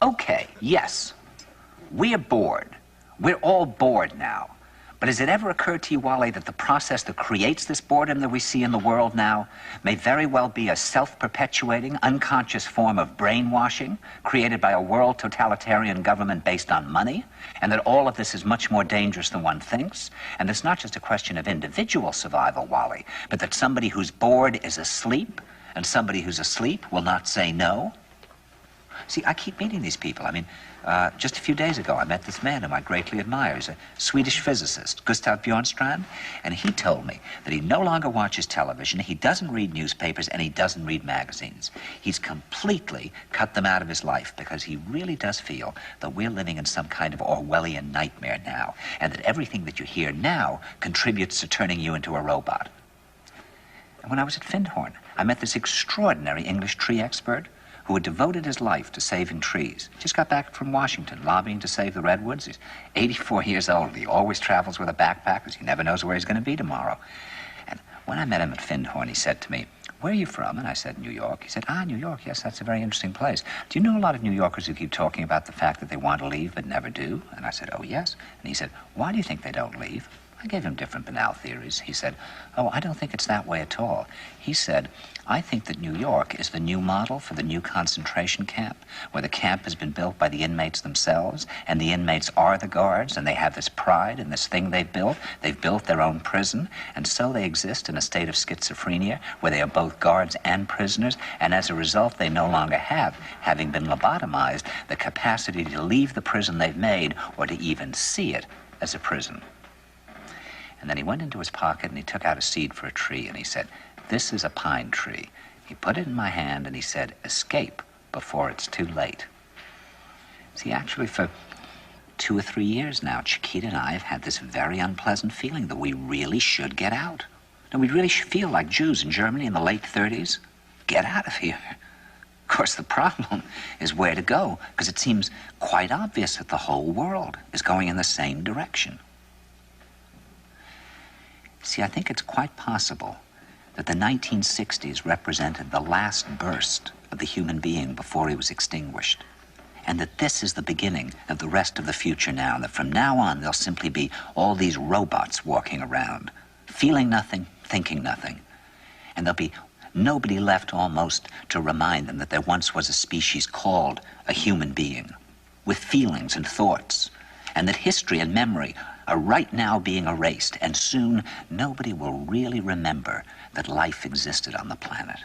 Okay, yes, we are bored. We're all bored now. But has it ever occurred to you, Wally, that the process that creates this boredom that we see in the world now may very well be a self-perpetuating, unconscious form of brainwashing created by a world totalitarian government based on money, and that all of this is much more dangerous than one thinks, and it's not just a question of individual survival, Wally, but that somebody who's bored is asleep, and somebody who's asleep will not say no? See, I keep meeting these people. I mean, just a few days ago, I met this man whom I greatly admire. He's a Swedish physicist, Gustav Bjornstrand, and he told me that he no longer watches television, he doesn't read newspapers, and he doesn't read magazines. He's completely cut them out of his life because he really does feel that we're living in some kind of Orwellian nightmare now, and that everything that you hear now contributes to turning you into a robot. And when I was at Findhorn, I met this extraordinary English tree expert who had devoted his life to saving trees. Just got back from Washington, lobbying to save the redwoods. He's 84 years old. He always travels with a backpack because he never knows where he's going to be tomorrow. And when I met him at Findhorn, he said to me, "Where are you from?" And I said, "New York." He said, "Ah, New York, yes, that's a very interesting place. Do you know a lot of New Yorkers who keep talking about the fact that they want to leave but never do?" And I said, "Oh, yes." And he said, "Why do you think they don't leave?" I gave him different banal theories. He said, "Oh, I don't think it's that way at all." He said, "I think that New York is the new model for the new concentration camp, where the camp has been built by the inmates themselves, and the inmates are the guards, and they have this pride in this thing they've built. They've built their own prison, and so they exist in a state of schizophrenia, where they are both guards and prisoners, and as a result, they no longer have, having been lobotomized, the capacity to leave the prison they've made, or to even see it as a prison." And then he went into his pocket and he took out a seed for a tree and he said, "This is a pine tree." He put it in my hand and he said, "Escape before it's too late." See, actually for 2 or 3 years now, Chiquita and I have had this very unpleasant feeling that we really should get out. And we really should feel like Jews in Germany in the late 30s. Get out of here. Of course, the problem is where to go, because it seems quite obvious that the whole world is going in the same direction. See, I think it's quite possible that the 1960s represented the last burst of the human being before he was extinguished, and that this is the beginning of the rest of the future now, and that from now on there'll simply be all these robots walking around, feeling nothing, thinking nothing, and there'll be nobody left almost to remind them that there once was a species called a human being, with feelings and thoughts, and that history and memory are right now being erased, and soon nobody will really remember that life existed on the planet.